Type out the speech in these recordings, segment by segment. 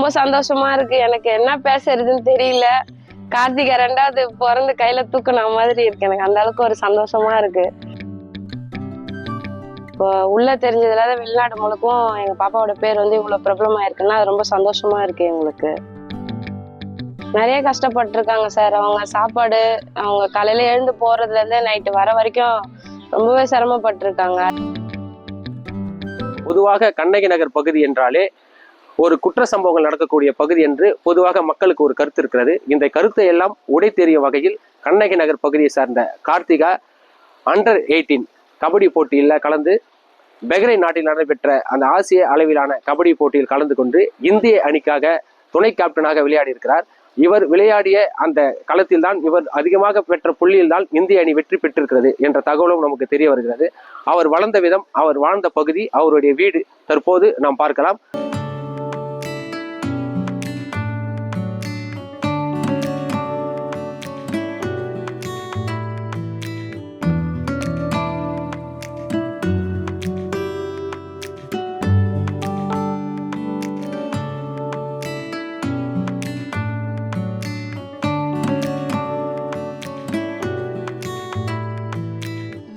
ரொம்ப சந்தோஷமா இருக்கு. எனக்கு என்ன பேசுறதுன்னு தெரியல. கார்த்திகா 2வது பிறந்து கையில தூக்குன மாதிரி இருக்கு. எனக்கு அந்த அளவுக்கு ஒரு சந்தோஷமா இருக்கு. இப்போ உள்ள தெரிஞ்சதுல வெளிநாடு முழுக்கும் எங்க பாப்பாவோட பேர் வந்து இவ்வளவு பிரபலமா இருக்குன்னா அது ரொம்ப சந்தோஷமா இருக்கு எங்களுக்கு. நிறைய கஷ்டப்பட்டிருக்காங்க சார். அவங்க சாப்பாடு, அவங்க காலையில எழுந்து போறதுல இருந்து நைட்டு வர வரைக்கும் ரொம்பவே சிரமப்பட்டிருக்காங்க. பொதுவாக கண்ணகி நகர் பகுதி என்றாலே ஒரு குற்ற சம்பவங்கள் நடக்கக்கூடிய பகுதி என்று பொதுவாக மக்களுக்கு ஒரு கருத்து இருக்கிறது. இந்த கருத்தை எல்லாம் உடை தெரிய வகையில் கண்ணகி நகர் பகுதியை சார்ந்த கார்த்திகா அண்டர் 18 கபடி போட்டியில் கலந்து பஹ்ரைன் நாட்டில் நடைபெற்ற அந்த ஆசிய அளவிலான கபடி போட்டியில் கலந்து கொண்டு இந்திய அணிக்காக துணை கேப்டனாக விளையாடி இருக்கிறார். இவர் விளையாடிய அந்த களத்தில் தான் இவர் அதிகமாக பெற்ற புள்ளியில் தான் இந்திய அணி வெற்றி பெற்றிருக்கிறது என்ற தகவலும் நமக்கு தெரிய வருகிறது. அவர் வளர்ந்த விதம், அவர் வாழ்ந்த பகுதி, அவருடைய வீடு தற்போது நாம் பார்க்கலாம்.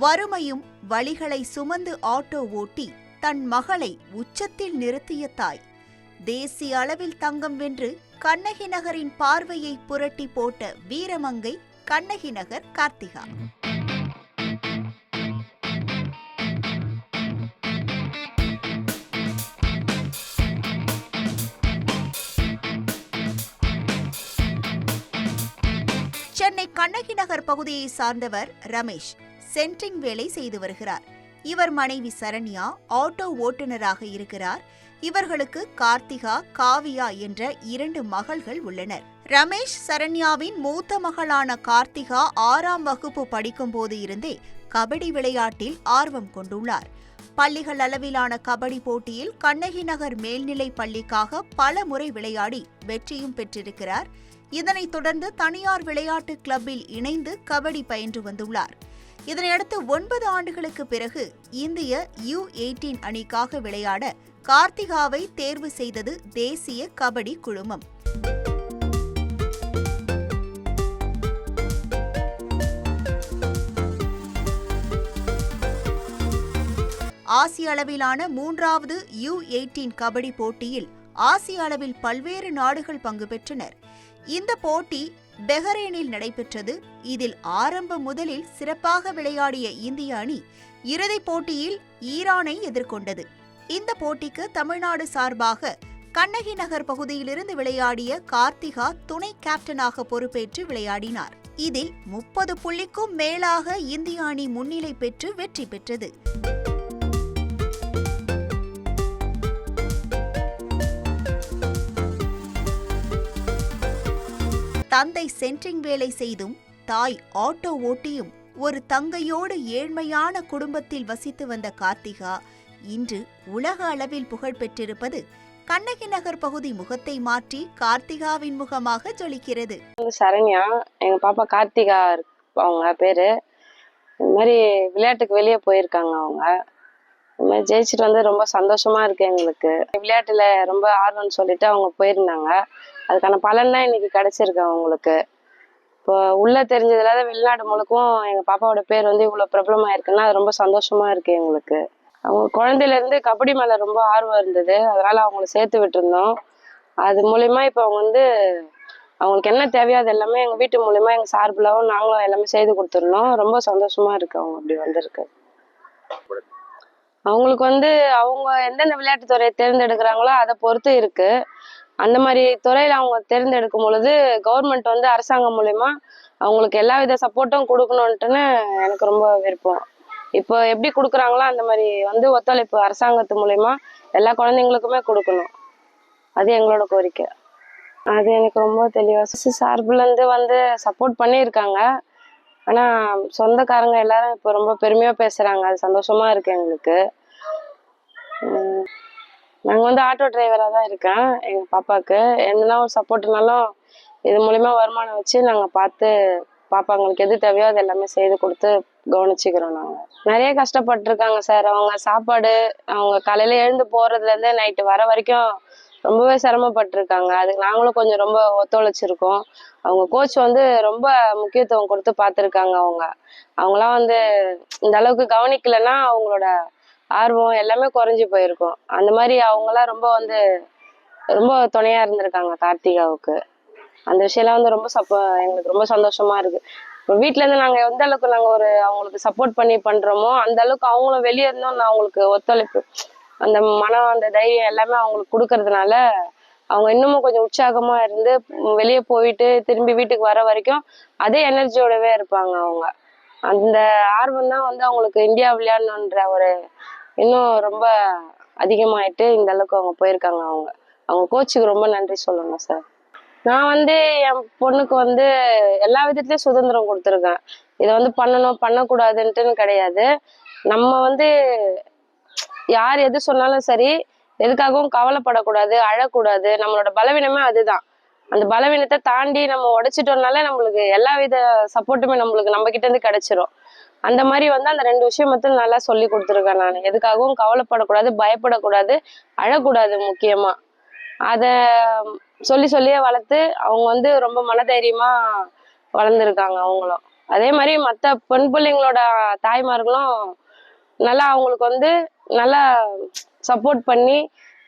வறுமையும் வழிகளை சுமந்து ஆட்டோ ஓட்டி தன் மகளை உச்சத்தில் நிறுத்திய தாய். தேசிய அளவில் தங்கம் வென்று கண்ணகி நகரின் பார்வையை புரட்டி போட்ட வீரமங்கை கண்ணகி நகர் கார்த்திகா. சென்னை கண்ணகி நகர் பகுதியை சார்ந்தவர் ரமேஷ். சென்ட்ரிங் வேலை செய்து வருகிறார். இவர் மனைவி சரண்யா ஆட்டோ ஓட்டுநராக இருக்கிறார். இவர்களுக்கு கார்த்திகா, காவியா என்ற 2 மகள்கள் உள்ளனர். ரமேஷ் சரண்யாவின் மூத்த மகளான கார்த்திகா 6ஆம் வகுப்பு படிக்கும் போது இருந்தே கபடி விளையாட்டில் ஆர்வம் கொண்டுள்ளார். பள்ளிகள் அளவிலான கபடி போட்டியில் கண்ணகி நகர் மேல்நிலை பள்ளிக்காக பல முறை விளையாடி வெற்றியும் பெற்றிருக்கிறார். இதனைத் தொடர்ந்து தனியார் விளையாட்டு கிளப்பில் இணைந்து கபடி பயின்று வந்துள்ளார். இதனையடுத்து 9 ஆண்டுகளுக்கு பிறகு இந்திய U18 அணிக்காக விளையாட கார்த்திகாவை தேர்வு செய்தது தேசிய கபடி குழுமம். ஆசிய அளவிலான 3வது U18 கபடி போட்டியில் ஆசிய அளவில் பல்வேறு நாடுகள் பங்கு பெற்றனர். இந்த போட்டி பஹ்ரைனில் நடைபெற்றது. இதில் ஆரம்ப முதலில் சிறப்பாக விளையாடிய இந்திய அணி இறுதிப் போட்டியில் ஈரானை எதிர்கொண்டது. இந்த போட்டிக்கு தமிழ்நாடு சார்பாக கண்ணகி நகர் பகுதியிலிருந்து விளையாடிய கார்த்திகா துணை கேப்டனாக பொறுப்பேற்று விளையாடினார். இதில் 30 புள்ளிக்கும் மேலாக இந்திய அணி முன்னிலை பெற்று வெற்றி பெற்றது. தந்தை சென்ட்ரிங் வேலை செய்தும் தாய் ஆட்டோ ஓட்டியும் ஒரு தங்கையோடு ஏழ்மையான குடும்பத்தில் வசித்து வந்த கார்த்திகா இன்று உலக அளவில் புகழ் பெற்றிருப்பது கண்ணகி நகர் பகுதி முகத்தை மாற்றி கார்த்திகாவின் முகமாக ஜொலிக்கிறது. சரண்யா, எங்க பாப்பா கார்த்திகா அவங்க பேரு. இந்த மாதிரி விளையாட்டுக்கு வெளியே போயிருக்காங்க. அவங்க இந்த மாதிரி ஜெயிச்சுட்டு வந்து ரொம்ப சந்தோஷமா இருக்கு எங்களுக்கு. விளையாட்டுல ரொம்ப ஆர்வம்னு சொல்லிட்டு அவங்க போயிருந்தாங்க. அதுக்கான பலன் தான் இன்னைக்கு கிடைச்சிருக்கு அவங்களுக்கு. இப்போ உள்ள தெரிஞ்சதுல வெளிநாடு முழுக்கும் எங்க பாப்பாவோட பேர் வந்து இவ்வளவு பிரபலமா இருக்குன்னா அது ரொம்ப சந்தோஷமா இருக்கு எங்களுக்கு. அவங்க குழந்தையில இருந்து கபடி மேல ரொம்ப ஆர்வம் இருந்தது. அதனால அவங்கள சேர்த்து விட்டுருந்தோம். அது மூலியமா இப்ப அவங்க வந்து அவங்களுக்கு என்ன தேவையோ அது எல்லாமே எங்க வீட்டு மூலியமா எங்க சார்பிலாவும் நாங்களும் எல்லாமே செய்து கொடுத்துருந்தோம். ரொம்ப சந்தோஷமா இருக்கு அவங்க அப்படி வந்திருக்கு. அவங்களுக்கு வந்து அவங்க எந்தெந்த விளையாட்டு துறையை தேர்ந்தெடுக்கிறாங்களோ அதை பொறுத்து இருக்கு. அந்த மாதிரி துறையில அவங்க தேர்ந்தெடுக்கும் பொழுது கவர்மெண்ட் வந்து அரசாங்கம் மூலியமா அவங்களுக்கு எல்லா வித சப்போர்ட்டும் கொடுக்கணும்ட்டுன்னு எனக்கு ரொம்ப விருப்பம். இப்போ எப்படி கொடுக்குறாங்களோ அந்த மாதிரி வந்து ஒத்துழைப்பு அரசாங்கத்து மூலியமா எல்லா குழந்தைங்களுக்குமே கொடுக்கணும். அது எங்களோட கோரிக்கை. அது எனக்கு ரொம்ப தெளிவா சார்புல இருந்து வந்து சப்போர்ட் பண்ணியிருக்காங்க. ஆனா சொந்தக்காரங்க எல்லாரும் இப்போ ரொம்ப பெருமையா பேசுறாங்க. அது சந்தோஷமா இருக்கு எங்களுக்கு. நாங்க வந்து ஆட்டோ டிரைவரா தான் இருக்கேன். எங்க பாப்பாக்கு எந்தனா ஒரு சப்போர்ட்னாலும் இது மூலியமா வருமானம் வச்சு நாங்க பார்த்து பாப்பாங்களுக்கு எது தேவையோ அது எல்லாமே செய்து கொடுத்து கவனிச்சுக்கிறோம். நாங்க நிறைய கஷ்டப்பட்டிருக்காங்க சார். அவங்க சாப்பாடு, அவங்க காலையில எழுந்து போறதுல இருந்து நைட்டு வர வரைக்கும் ரொம்பவே சிரமப்பட்டிருக்காங்க. அதுக்கு நாங்களும் கொஞ்சம் ரொம்ப ஒத்துழைச்சிருக்கோம். அவங்க கோச் வந்து ரொம்ப முக்கியத்துவம் கொடுத்து பார்த்துருக்காங்க. அவங்களாம் வந்து இந்த அளவுக்கு கவனிக்கலைன்னா அவங்களோட ஆர்வம் எல்லாமே குறைஞ்சி போயிருக்கும். அந்த மாதிரி அவங்களாம் ரொம்ப துணையா இருந்திருக்காங்க கார்த்திகாவுக்கு. அந்த விஷயம்லாம் வந்து எங்களுக்கு ரொம்ப சந்தோஷமா இருக்கு. இப்போ வீட்ல இருந்து நாங்க எந்த அளவுக்கு அவங்களுக்கு சப்போர்ட் பண்ணி பண்றோமோ அந்த அளவுக்கு அவங்களும் வெளியே இருந்தோம் நான் அவங்களுக்கு ஒத்துழைப்பு, அந்த மனம், அந்த தைரியம் எல்லாமே அவங்களுக்கு கொடுக்கறதுனால அவங்க இன்னமும் கொஞ்சம் உற்சாகமா இருந்து வெளியே போயிட்டு திரும்பி வீட்டுக்கு வர வரைக்கும் அதே எனர்ஜியோடவே இருப்பாங்க. அந்த ஆர்வம் தான் வந்து அவங்களுக்கு இந்தியா விளையாடணுன்ற இன்னும் ரொம்ப அதிகமாயிட்டு இந்த அளவுக்கு அவங்க போயிருக்காங்க. அவங்க கோச்சுக்கு ரொம்ப நன்றி சொல்லணும் சார். நான் வந்து என் பொண்ணுக்கு வந்து எல்லா விதத்துலயும் சுதந்திரம் கொடுத்துருக்கேன். இதை வந்து பண்ணணும் பண்ணக்கூடாதுன்ட்டுன்னு கிடையாது. நம்ம வந்து யார் எது சொன்னாலும் சரி, எதுக்காகவும் கவலைப்படக்கூடாது, அழக்கூடாது. நம்மளோட பலவீனமே அதுதான். அந்த பலவீனத்தை தாண்டி நம்ம உடைச்சிட்டோம்னால நம்மளுக்கு எல்லா வித சப்போர்ட்டுமே நம்ம கிட்ட இருந்து கிடைச்சிரும். அந்த மாதிரி வந்து அந்த 2 விஷயம் மட்டும் நல்லா சொல்லி கொடுத்துருக்கேன். நான் எதுக்காகவும் கவலைப்படக்கூடாது, பயப்படக்கூடாது, அழக்கூடாது. முக்கியமா அதை சொல்லியே வளர்த்து அவங்க வந்து ரொம்ப மனதைரியமா வளர்ந்துருக்காங்க. அவங்களும் அதே மாதிரி மற்ற பெண் பிள்ளைங்களோட தாய்மார்களும் நல்லா அவங்களுக்கு வந்து நல்லா சப்போர்ட் பண்ணி,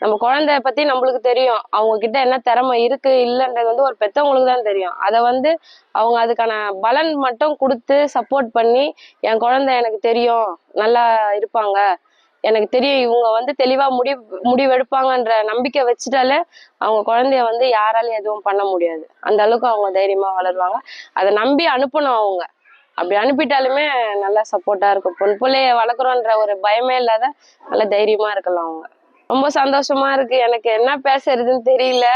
நம்ம குழந்தைய பத்தி நம்மளுக்கு தெரியும், அவங்க கிட்ட என்ன திறமை இருக்கு இல்லைன்றது வந்து ஒரு பெத்தவங்களுக்கு தான் தெரியும். அதை வந்து அவங்க அதுக்கான பலன் மட்டும் கொடுத்து சப்போர்ட் பண்ணி, என் குழந்தை எனக்கு தெரியும் நல்லா இருப்பாங்க, எனக்கு தெரியும் இவங்க வந்து தெளிவா முடிவெடுப்பாங்கன்ற நம்பிக்கை வச்சுட்டாலே அவங்க குழந்தைய வந்து யாராலும் எதுவும் பண்ண முடியாது. அந்த அளவுக்கு அவங்க தைரியமா வளருவாங்க. அதை நம்பி அனுப்பணும். அப்படி அனுப்பிட்டாலுமே நல்லா சப்போர்ட்டா இருக்கும். பொன் பிள்ளைய வளர்க்குறோன்ற ஒரு பயமே இல்லாத நல்ல தைரியமா இருக்கலாம். ரொம்ப சந்தோஷமா இருக்கு. எனக்கு என்ன பேசுறதுன்னு தெரியல.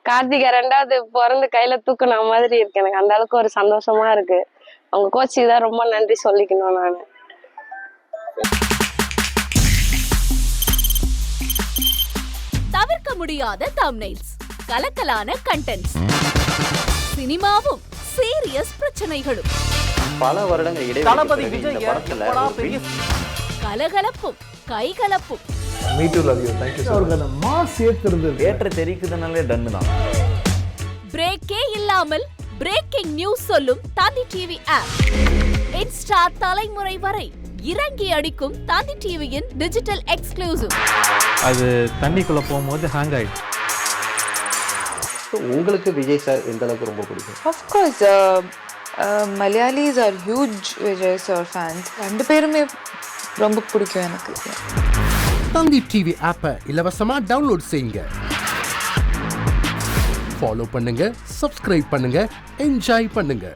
கார்த்திகா 2வது பிறந்து கையில தூக்குன மாதிரி இருக்கு. எனக்கு அந்த அளவுக்கு ஒரு சந்தோஷமா இருக்கு. அவங்க கோச்சுக்கு தான் ரொம்ப நன்றி சொல்லிக்கணும் நான். தவிர்க்க முடியாத தம்ப்நெயில்ஸ், கலக்கலான கண்டென்ட்ஸ், சினிமாவும் சீரியஸ் பிரச்சனைகளும், பல வருடங்கள் தளபதி இடைவெளி விஜய் இந்த படத்துல கலகலப்பும் கைகலப்பும், அவருக்கு அந்த மாஸ் ஏத்துறது ஏற்ற தெரிக்குதுனாலே டன்னு தான். பிரேக்கே இல்லாமல் பிரேக்கிங் நியூஸ் சொல்லும் தந்தி டிவி ஆப். இன்ஸ்டா தலைமுறை வரை இறங்கி அடிக்கும் தந்தி டிவியின் டிஜிட்டல் எக்ஸ்க்ளூசிவ். அது தண்ணிக்குள்ள போகும்போது ஹேங் ஆயிடுச்சு. உங்களுக்கு விஜய் சார் எந்த அளவுக்கு ரொம்ப பிடிக்கும்? Of course, Malayalis are huge Vijay sir fans. 2 பேருமே ரொம்ப பிடிக்கும் எனக்கு. தந்தி டிவி ஆப்பை இலவசமா டவுன்லோட் செய்யுங்க. ஃபாலோ பண்ணுங்க, சப்ஸ்கிரைப் பண்ணுங்க, என்ஜாய் பண்ணுங்க.